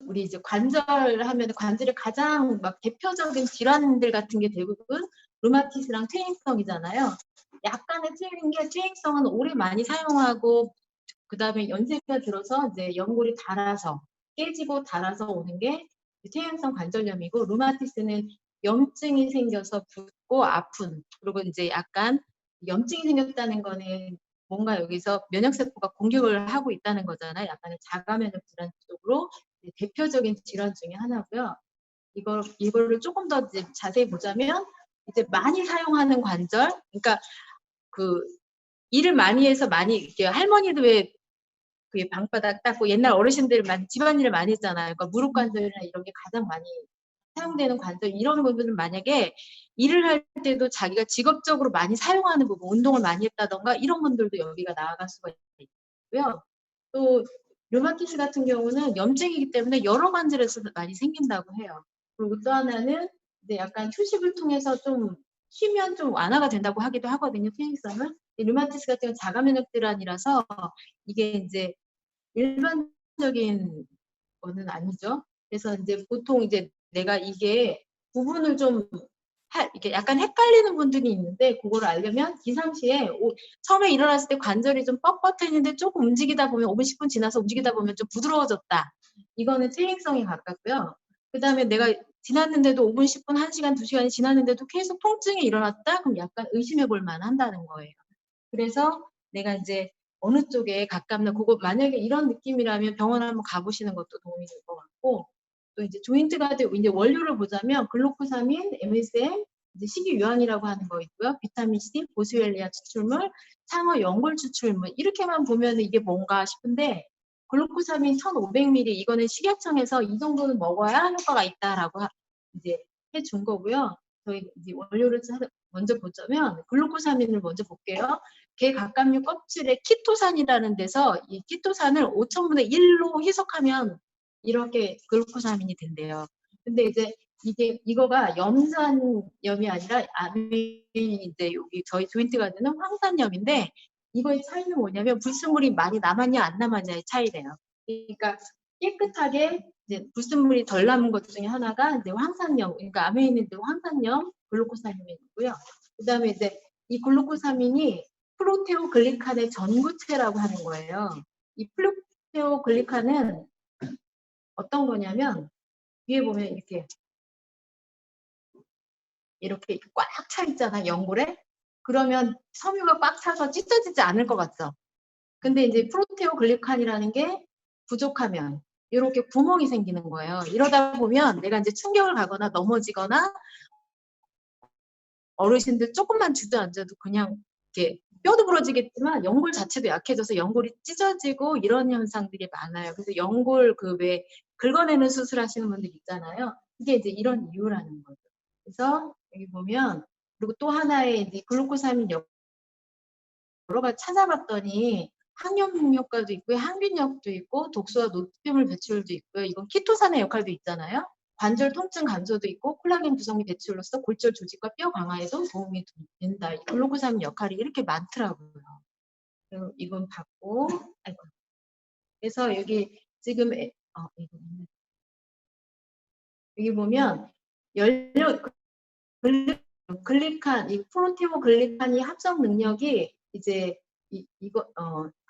우리 이제 관절하면 관절의 가장 막 대표적인 질환들 같은 게 대부분 루마티스랑 퇴행성이잖아요. 약간의 틀린 게 퇴행성은 오래 많이 사용하고 그다음에 연세가 들어서 이제 연골이 닳아서 깨지고 닳아서 오는 게 퇴행성 관절염이고 루마티스는 염증이 생겨서 붓고 아픈 그리고 이제 약간 염증이 생겼다는 거는 뭔가 여기서 면역세포가 공격을 하고 있다는 거잖아요. 약간의 자가면역 질환 쪽으로 대표적인 질환 중에 하나고요. 이거를 조금 더 이제 자세히 보자면 이제 많이 사용하는 관절, 그러니까 그 일을 많이 해서 많이 이렇게 할머니도 왜 그 방바닥 닦고 옛날 어르신들 많이 집안일을 많이 했잖아요. 그러니까 무릎 관절이나 이런 게 가장 많이 사용되는 관절 이런 부분은 만약에 일을 할 때도 자기가 직업적으로 많이 사용하는 부분, 운동을 많이 했다던가 이런 분들도 여기가 나아갈 수가 있고요. 또 류마티스 같은 경우는 염증이기 때문에 여러 관절에서 많이 생긴다고 해요. 그리고 또 하나는 이제 약간 휴식을 통해서 좀 쉬면 좀 완화가 된다고 하기도 하거든요. 퇴행성은. 류마티스 같은 경우는 자가면역 질환이라서 이게 이제 일반적인 거는 아니죠. 그래서 이제 보통 이제 내가 이게 부분을 좀 이렇게 약간 헷갈리는 분들이 있는데 그거를 알려면 기상시에 처음에 일어났을 때 관절이 좀 뻣뻣했는데 조금 움직이다 보면 5분, 10분 지나서 움직이다 보면 좀 부드러워졌다. 이거는 퇴행성에 가깝고요. 그 다음에 내가 지났는데도 5분, 10분, 1시간, 2시간이 지났는데도 계속 통증이 일어났다? 그럼 약간 의심해 볼 만한다는 거예요. 그래서 내가 이제 어느 쪽에 가깝나 그거 만약에 이런 느낌이라면 병원 한번 가보시는 것도 도움이 될 것 같고 또 이제 조인트가 되고 이제 원료를 보자면 글루코사민, MSM, 이제 식이유황이라고 하는 거 있고요. 비타민 C, 보스웰리아 추출물, 상어 연골 추출물 이렇게만 보면 이게 뭔가 싶은데 글루코사민 1,500ml 이거는 식약청에서 이 정도는 먹어야 효과가 있다라고 이제 해준 거고요. 저희 이제 원료를 먼저 보자면 글루코사민을 먼저 볼게요. 게 갑각류 껍질에 키토산이라는 데서 이 키토산을 5,000분의 1로 희석하면 이렇게 글루코사민이 된대요. 근데 이제 이거가 염산염이 아니라 이제 여기 저희 조인트 가드는 황산염인데 이거의 차이는 뭐냐면 불순물이 많이 남았냐 안 남았냐의 차이래요. 그러니까 깨끗하게 이제 불순물이 덜 남은 것 중에 하나가 이제 황산염, 그러니까 암에 있는 황산염, 글루코사민이고요. 그다음에 이제 이 글루코사민이 프로테오글리칸의 전구체라고 하는 거예요. 이 프로테오글리칸은 어떤 거냐면 위에 보면 이렇게 꽉 차 있잖아 연골에. 그러면 섬유가 꽉 차서 찢어지지 않을 것 같죠. 근데 이제 프로테오글리칸이라는 게 부족하면 이렇게 구멍이 생기는 거예요. 이러다 보면 내가 이제 충격을 가거나 넘어지거나 어르신들 조금만 주저앉아도 그냥 이렇게 뼈도 부러지겠지만 연골 자체도 약해져서 연골이 찢어지고 이런 현상들이 많아요. 그래서 연골 그 왜 긁어내는 수술하시는 분들 있잖아요. 이게 이제 이런 이유라는 거죠. 그래서 여기 보면 그리고 또 하나의 이제 글루코사민 여러 가지 찾아봤더니 항염 효과도 있고요, 항균력도 있고 독소와 노폐물 배출도 있고요. 이건 키토산의 역할도 있잖아요. 관절 통증 감소도 있고 콜라겐 구성이 배출로서 골절 조직과 뼈 강화에도 도움이 된다. 글루코사민 역할이 이렇게 많더라고요. 이건 받고 그래서 여기 지금 여기 보면 연료 글리칸 이 프로테오글리칸이 합성 능력이 이제 이거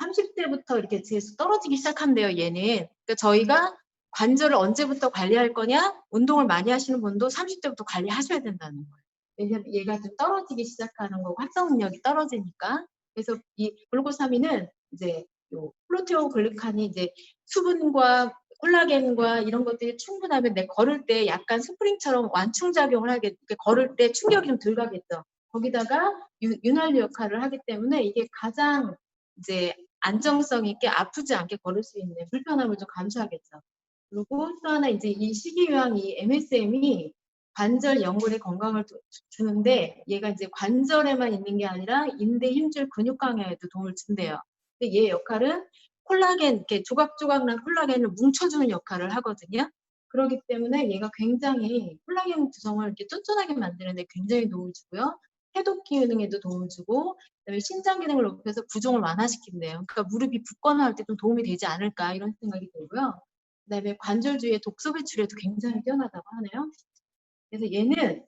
30대부터 이렇게 계속 떨어지기 시작한대요. 얘는. 그러니까 저희가 관절을 언제부터 관리할 거냐? 운동을 많이 하시는 분도 30대부터 관리하셔야 된다는 거예요. 왜냐면 얘가 좀 떨어지기 시작하는 거고 합성 능력이 떨어지니까. 그래서 이 글루코사민은 이제 요 프로테오글리칸이 이제 수분과 콜라겐과 이런 것들이 충분하면 내 걸을 때 약간 스프링처럼 완충작용을 하게 걸을 때 충격이 좀 덜 가겠죠. 거기다가 윤활유 역할을 하기 때문에 이게 가장 이제 안정성 있게 아프지 않게 걸을 수 있는 불편함을 좀 감수하겠죠. 그리고 또 하나 이제 이 식이유황 이 MSM이 관절 연골에 건강을 주는데 얘가 이제 관절에만 있는 게 아니라 인대 힘줄 근육 강화에도 도움을 준대요. 근데 얘 역할은 콜라겐 이렇게 조각조각 난 콜라겐을 뭉쳐주는 역할을 하거든요. 그렇기 때문에 얘가 굉장히 콜라겐 구성을 이렇게 쫀쫀하게 만드는데 굉장히 도움을 주고요. 해독 기능에도 도움을 주고 그다음에 신장 기능을 높여서 부종을 완화시킨대요. 그러니까 무릎이 붓거나 할 때 좀 도움이 되지 않을까 이런 생각이 들고요. 그다음에 관절주의 독소 배출에도 굉장히 뛰어나다고 하네요. 그래서 얘는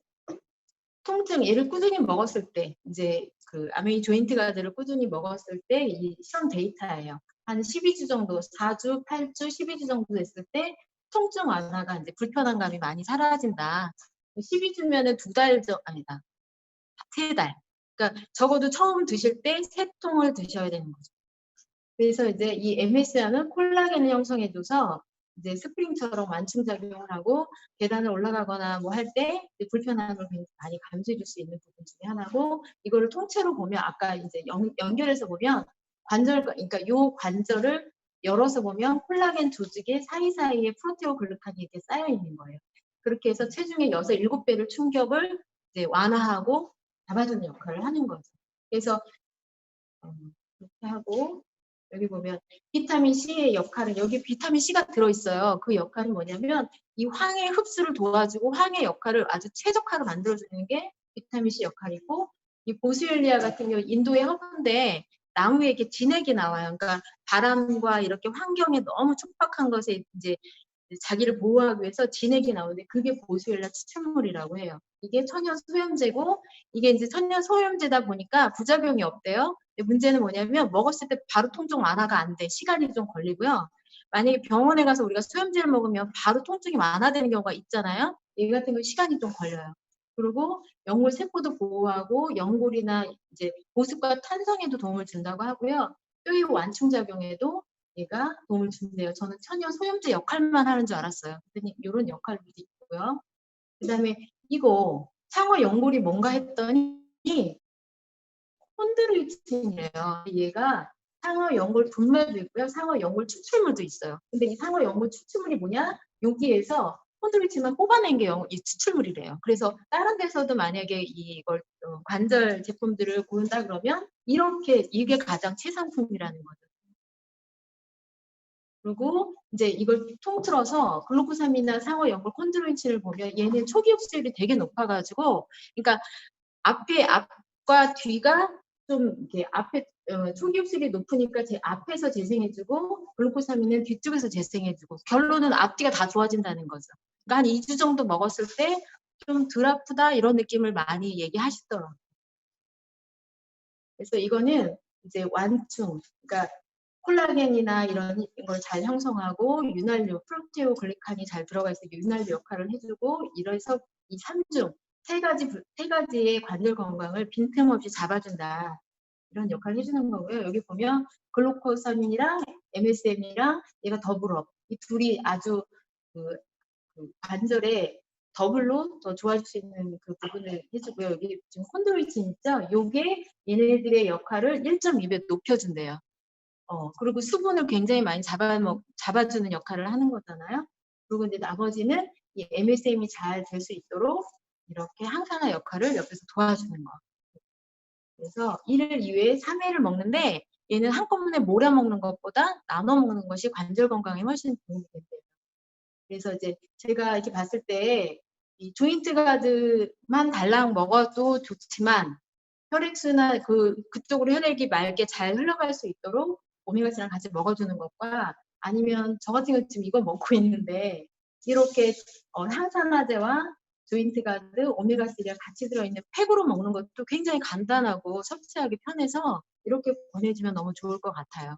통증, 얘를 꾸준히 먹었을 때, 이제 그 아메이 조인트 가드를 꾸준히 먹었을 때 이 실험 데이터예요. 한 12주 정도, 4주, 8주, 12주 정도 됐을 때 통증 완화가 이제 불편한 감이 많이 사라진다. 12주면은 2달 아니다. 3달. 그러니까 적어도 처음 드실 때 3통을 드셔야 되는 거죠. 그래서 이제 이 MSR은 콜라겐을 형성해줘서 이제 스프링처럼 완충 작용을 하고 계단을 올라가거나 뭐 할 때 불편함을 굉장히 많이 감소해 줄 수 있는 부분 중에 하나고, 이거를 통째로 보면 아까 이제 연결해서 보면 관절, 그러니까 요 관절을 열어서 보면 콜라겐 조직의 사이사이에 프로테오글루칸이 이렇게 쌓여 있는 거예요. 그렇게 해서 체중의 6, 7배를 충격을 이제 완화하고 잡아주는 역할을 하는 거죠. 그래서 이렇게 하고, 여기 보면 비타민 C의 역할은, 여기 비타민 C가 들어있어요. 그 역할은 뭐냐면 이 황의 흡수를 도와주고 황의 역할을 아주 최적화로 만들어주는 게 비타민 C 역할이고, 이 보스웰리아 같은 경우 인도의 허브인데 나무에 이렇게 진액이 나와요. 그러니까 바람과 이렇게 환경에 너무 촉박한 것에 이제 자기를 보호하기 위해서 진액이 나오는데 그게 보스웰리아 추출물이라고 해요. 이게 천연 소염제고, 이게 이제 천연 소염제다 보니까 부작용이 없대요. 문제는 뭐냐면 먹었을 때 바로 통증 완화가 안 돼. 시간이 좀 걸리고요. 만약에 병원에 가서 우리가 소염제를 먹으면 바로 통증이 완화되는 경우가 있잖아요. 이 같은 건 시간이 좀 걸려요. 그리고 연골 세포도 보호하고 연골이나 이제 보습과 탄성에도 도움을 준다고 하고요. 뼈의 완충 작용에도 얘가 도움을 준대요. 저는 천연 소염제 역할만 하는 줄 알았어요. 그랬더니 이런 역할도 있고요. 그다음에 이거 상어 연골이 뭔가 했더니 콘드로이친이래요. 얘가 상어 연골 분말도 있고요. 상어 연골 추출물도 있어요. 근데 이 상어 연골 추출물이 뭐냐? 여기에서 콘드로이친만 뽑아낸 게 이 추출물이래요. 그래서 다른 데서도 만약에 이걸 관절 제품들을 고른다 그러면 이렇게 이게 가장 최상품이라는 거죠. 그리고 이제 이걸 통틀어서 글루코사민이나 상어 연골 콘드로이친을 보면 얘는 초기 흡수율이 되게 높아가지고, 그러니까 앞과 뒤가 좀 이렇게 앞에 초기 흡수율이 높으니까 제 앞에서 재생해주고 글루코사민은 뒤쪽에서 재생해주고, 결론은 앞뒤가 다 좋아진다는 거죠. 그러니까 한 2주 정도 먹었을 때 좀 덜 아프다 이런 느낌을 많이 얘기하시더라고요. 그래서 이거는 이제 완충, 그러니까 콜라겐이나 이런 걸 잘 형성하고 윤활유, 프로테오글리칸이 잘 들어가 있어서 윤활유 역할을 해주고, 이래서 이 3중 세 가지의 관절 건강을 빈틈없이 잡아준다. 이런 역할을 해주는 거고요. 여기 보면 글루코사민이랑 MSM이랑 얘가 더불어 이 둘이 아주 그 관절에 더블로 더 좋아질 수 있는 그 부분을 해주고요. 여기 지금 콘드로이친 있죠? 요게 얘네들의 역할을 1.2배 높여준대요. 그리고 수분을 굉장히 많이 잡아주는 역할을 하는 거잖아요. 그리고 이제 나머지는 이 MSM이 잘 될 수 있도록 이렇게 항산화 역할을 옆에서 도와주는 거. 그래서 1을 2회, 3회를 먹는데 얘는 한꺼번에 몰아 먹는 것보다 나눠 먹는 것이 관절 건강에 훨씬 도움이 된대요. 그래서 이제 제가 이렇게 봤을 때 이 조인트 가드만 달랑 먹어도 좋지만 혈액순환 그쪽으로 혈액이 맑게 잘 흘러갈 수 있도록 오메가3랑 같이 먹어주는 것과, 아니면 저 같은 경우 지금 이거 먹고 있는데 이렇게 항산화제와 조인트 가드, 오메가3가 같이 들어있는 팩으로 먹는 것도 굉장히 간단하고 섭취하기 편해서 이렇게 보내주면 너무 좋을 것 같아요.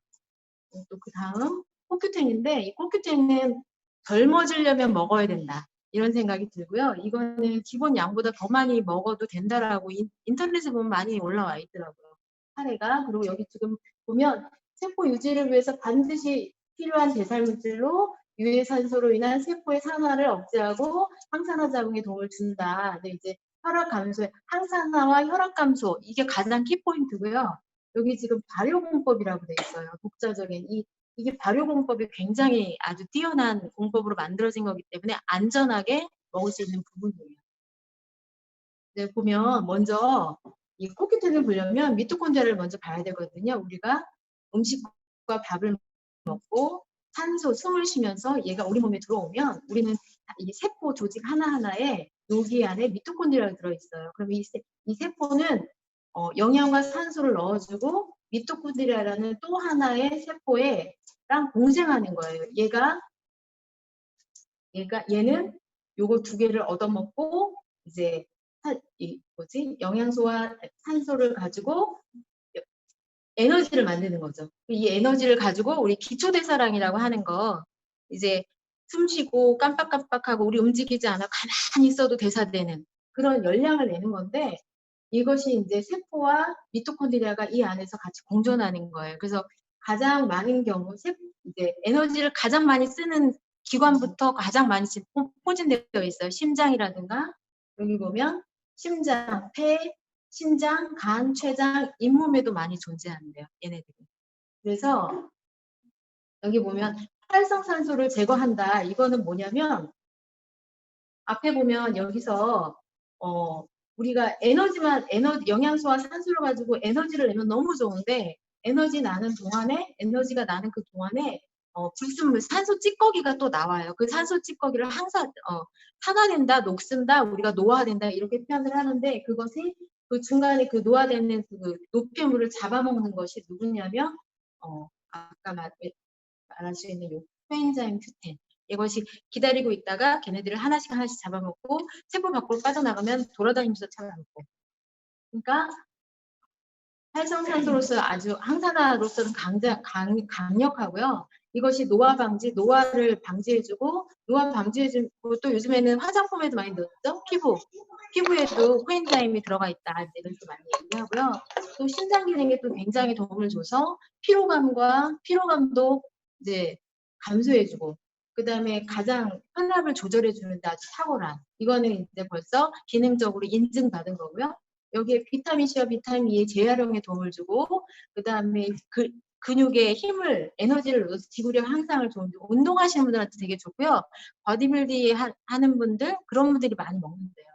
또 그 다음 코큐텐인데, 이 코큐텐은 젊어지려면 먹어야 된다 이런 생각이 들고요. 이거는 기본 양보다 더 많이 먹어도 된다라고 인터넷에 보면 많이 올라와 있더라고요, 사례가. 그리고 여기 지금 보면 세포 유지를 위해서 반드시 필요한 대사물질로 유해산소로 인한 세포의 산화를 억제하고 항산화 작용에 도움을 준다. 근데 이제 혈압 감소에 항산화와 혈압 감소, 이게 가장 키포인트고요. 여기 지금 발효공법이라고 돼 있어요. 독자적인 이게 발효공법이 굉장히 아주 뛰어난 공법으로 만들어진 거기 때문에 안전하게 먹을 수 있는 부분이에요. 네, 보면 먼저 이 코큐텐을 보려면 미토콘드리아를 먼저 봐야 되거든요. 우리가 음식과 밥을 먹고 산소, 숨을 쉬면서 얘가 우리 몸에 들어오면 우리는 이 세포 조직 하나하나에 여기 안에 미토콘드리아가 들어있어요. 그럼 이 세포는 영양과 산소를 넣어주고 미토콘드리아라는 또 하나의 세포랑 공생하는 거예요. 얘가 얘는 요거 두 개를 얻어먹고 이제 영양소와 산소를 가지고 에너지를 만드는 거죠. 이 에너지를 가지고 우리 기초대사량이라고 하는 거 이제 숨 쉬고 깜빡깜빡하고 우리 움직이지 않아 가만히 있어도 대사되는 그런 열량을 내는 건데 이것이 이제 세포와 미토콘드리아가 이 안에서 같이 공존하는 거예요. 그래서 가장 많은 경우 이제 에너지를 가장 많이 쓰는 기관부터 가장 많이 포진되어 있어요. 심장이라든가 여기 보면 심장, 폐, 신장, 간, 췌장, 잇몸에도 많이 존재하는데요. 얘네들이. 그래서 여기 보면 활성산소를 제거한다. 이거는 뭐냐면 앞에 보면 여기서 우리가 영양소와 산소를 가지고 에너지를 내면 너무 좋은데 에너지가 나는 그 동안에 불순물, 산소 찌꺼기가 또 나와요. 그 산소 찌꺼기를 항상 산화된다, 녹슨다, 우리가 노화된다 이렇게 표현을 하는데 그것이 그 중간에 그 노화되는 그 노폐물을 잡아먹는 것이 누구냐면 아까 말할 수 있는 요 코엔자임 Q10 이것이 기다리고 있다가 걔네들을 하나씩 잡아먹고 세포 밖으로 빠져나가면 돌아다니면서 잡아먹고 그러니까 활성산소로서 아주 항산화로서는 강력하고요. 이것이 노화를 방지해주고 노화 방지해주고 또 요즘에는 화장품에도 많이 넣었죠. 피부에도 코엔자임이 들어가 있다. 이런 거 많이 얘기하고요. 또 신장 기능에 또 굉장히 도움을 줘서 피로감도 이제 감소해주고 그다음에 가장 혈압을 조절해주는데 아주 탁월한 이거는 이제 벌써 기능적으로 인증받은 거고요. 여기에 비타민 C와 비타민 E의 재활용에 도움을 주고 그다음에 근육에 에너지를 넣어서 지구력 향상을 좋은데 운동하시는 분들한테 되게 좋고요. 바디빌딩 하는 분들 그런 분들이 많이 먹는데요.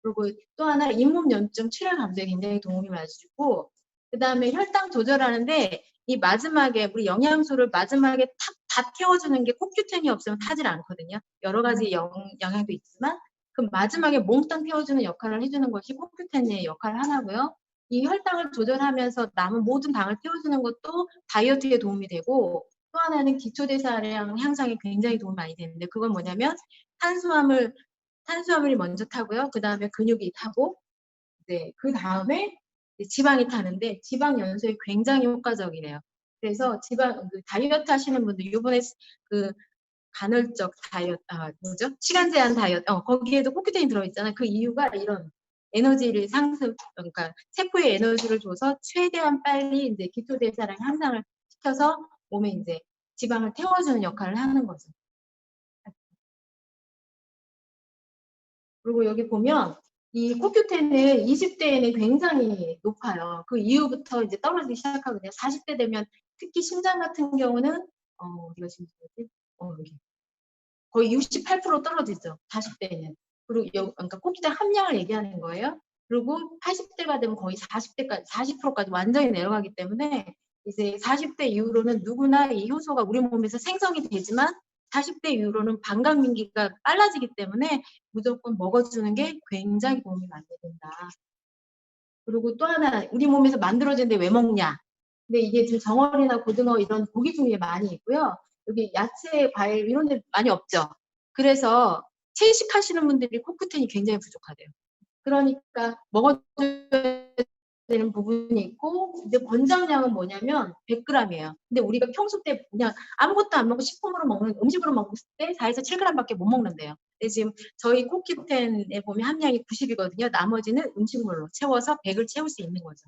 그리고 또 하나 잇몸 염증 출혈 감소에 굉장히 도움이 많이 주고 그다음에 혈당 조절하는데 이 마지막에 우리 영양소를 마지막에 다 태워주는 게 CoQ10이 없으면 타질 않거든요. 여러 가지 영양도 있지만 그 마지막에 몽땅 태워주는 역할을 해주는 것이 CoQ10의 역할을 하나고요. 이 혈당을 조절하면서 남은 모든 당을 태워주는 것도 다이어트에 도움이 되고 또 하나는 기초대사량 향상에 굉장히 도움이 많이 되는데 그건 뭐냐면 탄수화물이 먼저 타고요. 그 다음에 근육이 타고 그 다음에 지방이 타는데 지방 연소에 굉장히 효과적이래요. 그래서 다이어트 하시는 분들 이번에 그 간헐적 다이어트 시간 제한 다이어트 거기에도 코큐텐이 들어있잖아요. 그 이유가 이런 에너지를 그러니까 세포에 에너지를 줘서 최대한 빨리 이제 기초대사량 향상을 시켜서 몸에 이제 지방을 태워주는 역할을 하는 거죠. 그리고 여기 보면 이 CoQ10은 20대에는 굉장히 높아요. 그 이후부터 이제 떨어지기 시작하거든요. 40대 되면 특히 심장 같은 경우는 어디가 심장이지? 여기 거의 68% 떨어지죠. 40대에는. 그리고 그러니까 CoQ10 함량을 얘기하는 거예요. 그리고 80대가 되면 거의 40%까지 완전히 내려가기 때문에 이제 40대 이후로는 누구나 이 효소가 우리 몸에서 생성이 되지만 40대 이후로는 반감민기가 빨라지기 때문에 무조건 먹어주는 게 굉장히 도움이 많이 된다. 그리고 또 하나 우리 몸에서 만들어지는데 왜 먹냐? 근데 이게 지금 정어리나 고등어 이런 고기 중에 많이 있고요. 여기 야채, 과일 이런 데 많이 없죠. 그래서 채식하시는 분들이 코큐텐이 굉장히 부족하대요. 그러니까 먹어줘야 되는 부분이 있고 이제 권장량은 뭐냐면 100g이에요. 근데 우리가 평소 때 그냥 아무것도 안 먹고 식품으로 먹는 음식으로 먹을 때 4에서 7g밖에 못 먹는데요. 근데 지금 저희 코큐텐에 보면 함량이 90이거든요. 나머지는 음식물로 채워서 100을 채울 수 있는 거죠.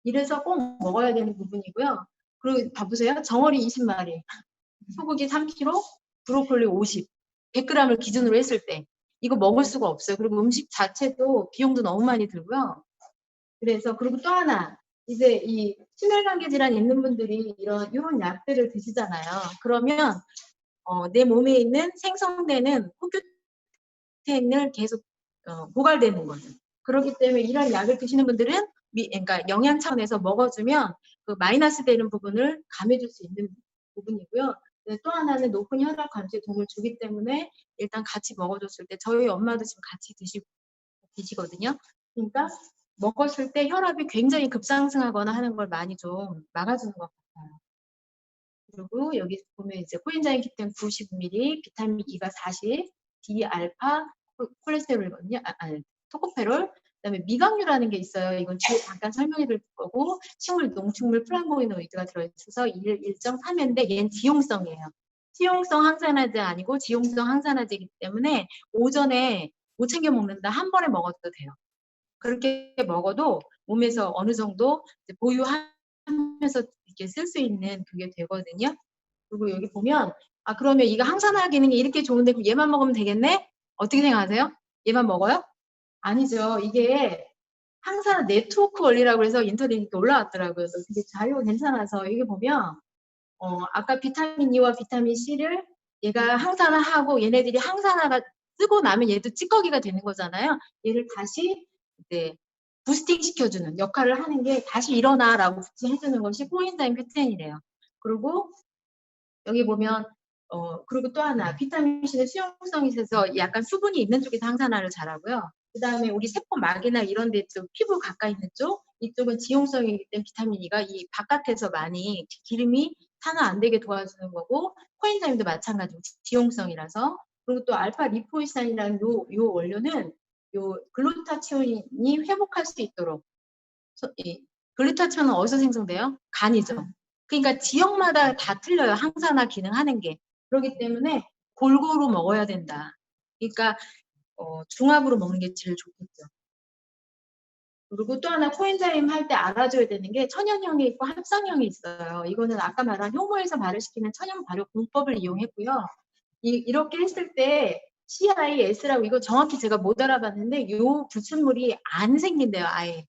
이래서 꼭 먹어야 되는 부분이고요. 그리고 봐보세요. 정어리 20마리, 소고기 3kg, 브로콜리 50, 100g을 기준으로 했을 때 이거 먹을 수가 없어요. 그리고 음식 자체도 비용도 너무 많이 들고요. 그래서 그리고 또 하나 이제 이 심혈관계 질환 있는 분들이 이런 약들을 드시잖아요. 그러면 내 몸에 있는 생성되는 코큐텐을 계속 고갈되는 거죠. 그렇기 때문에 이런 약을 드시는 분들은 그러니까 영양 차원에서 먹어주면 그 마이너스 되는 부분을 감해줄 수 있는 부분이고요. 또 하나는 높은 혈압 감소에 도움을 주기 때문에 일단 같이 먹어줬을 때 저희 엄마도 지금 같이 드시거든요. 그러니까 먹었을 때 혈압이 굉장히 급상승하거나 하는 걸 많이 좀 막아주는 것 같아요. 그리고 여기 보면 이제 코엔자임 Q10 90ml, 비타민 E가 40, D-알파, 콜레스테롤이거든요. 토코페롤. 그다음에 미각류라는 게 있어요. 이건 뒤에 잠깐 설명해 드릴 거고, 식물, 농축물, 플라보노이드가 들어있어서 1.3인데 얘는 지용성이에요. 수용성 항산화제 아니고 지용성 항산화제이기 때문에 오전에 못 챙겨 먹는다. 한 번에 먹어도 돼요. 그렇게 먹어도 몸에서 어느 정도 보유하면서 이렇게 쓸 수 있는 그게 되거든요. 그리고 여기 보면 그러면 이거 항산화 기능이 이렇게 좋은데 그럼 얘만 먹으면 되겠네? 어떻게 생각하세요? 얘만 먹어요? 아니죠. 이게 항산화 네트워크 원리라고 해서 인터넷에 올라왔더라고요. 그게 자료가 괜찮아서 이게 보면 아까 비타민 E와 비타민 C를 얘가 항산화하고 얘네들이 항산화가 쓰고 나면 얘도 찌꺼기가 되는 거잖아요. 얘를 다시 이제 부스팅 시켜주는 역할을 하는 게 다시 일어나라고 해주는 것이 코엔자임 Q10이래요. 그리고 여기 보면 그리고 또 하나 비타민 C는 수용성이 있어서 약간 수분이 있는 쪽에서 항산화를 잘하고요. 그 다음에 우리 세포막이나 이런 데 쪽 피부 가까이 있는 쪽 이쪽은 지용성이기 때문에 비타민 E가 이 바깥에서 많이 기름이 산화 안 되게 도와주는 거고 코엔자임도 마찬가지로 지용성이라서 그리고 또 알파 리포이산이라는 요 원료는 요 글루타치온이 회복할 수 있도록 글루타치온은 어디서 생성돼요? 간이죠. 그러니까 지역마다 다 틀려요. 항산화 기능하는 게. 그렇기 때문에 골고루 먹어야 된다. 그러니까 중합으로 먹는 게 제일 좋겠죠. 그리고 또 하나 코엔자임 할 때 알아줘야 되는 게 천연형이 있고 합성형이 있어요. 이거는 아까 말한 효모에서 발효시키는 천연 발효 공법을 이용했고요. 이렇게 했을 때 CIS라고 이거 정확히 제가 못 알아봤는데 이 불순물이 안 생긴대요. 아예.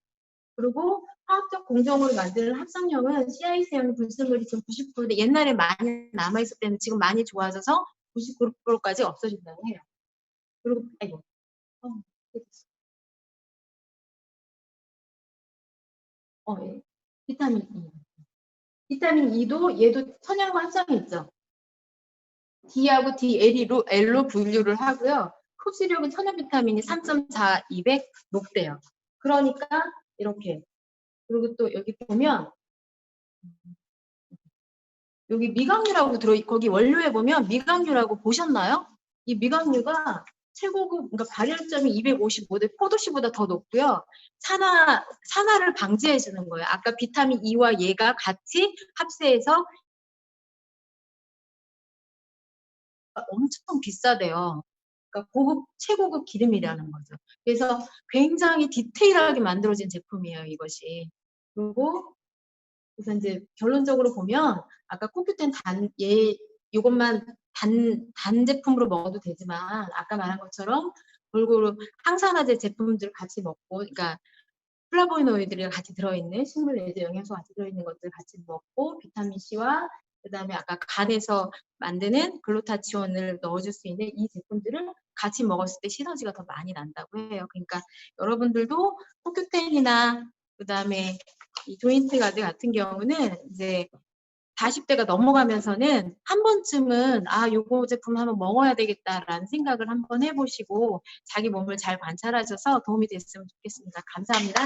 그리고 화학적 공정으로 만드는 합성형은 CIS형 불순물이 지금 90%인데 옛날에 많이 남아있을 때는 지금 많이 좋아져서 99%까지 없어진다고 해요. 그리고 아이고 예. 비타민 E. 비타민 E도 얘도 천연과 합성이 있죠. D하고 DL로 분류를 하고요. 흡수력은 천연 비타민이 3.4, 200 높대요. 그러니까 이렇게. 그리고 또 여기 보면 여기 미각류라고 거기 원료에 보면 미각류라고 보셨나요? 이 미각류가 최고급, 그러니까 발열점이 255대 포도씨보다 더 높고요. 산화를 방지해 주는 거예요. 아까 비타민 E와 얘가 같이 합세해서 엄청 비싸대요. 그러니까 최고급 기름이라는 거죠. 그래서 굉장히 디테일하게 만들어진 제품이에요, 이것이. 그리고 그래서 이제 결론적으로 보면 아까 코큐텐 이것만 단 제품으로 먹어도 되지만 아까 말한 것처럼 골고루 항산화제 제품들 같이 먹고 그러니까 플라보노이드가 같이 들어있는 식물 내재 영양소 같이 들어있는 것들 같이 먹고 비타민 C와 그다음에 아까 간에서 만드는 글루타치온을 넣어줄 수 있는 이 제품들을 같이 먹었을 때 시너지가 더 많이 난다고 해요. 그러니까 여러분들도 코큐텐이나 그다음에 이 조인트 가드 같은 경우는 이제 40대가 넘어가면서는 한 번쯤은 요거 제품 한번 먹어야 되겠다라는 생각을 한번 해보시고 자기 몸을 잘 관찰하셔서 도움이 됐으면 좋겠습니다. 감사합니다.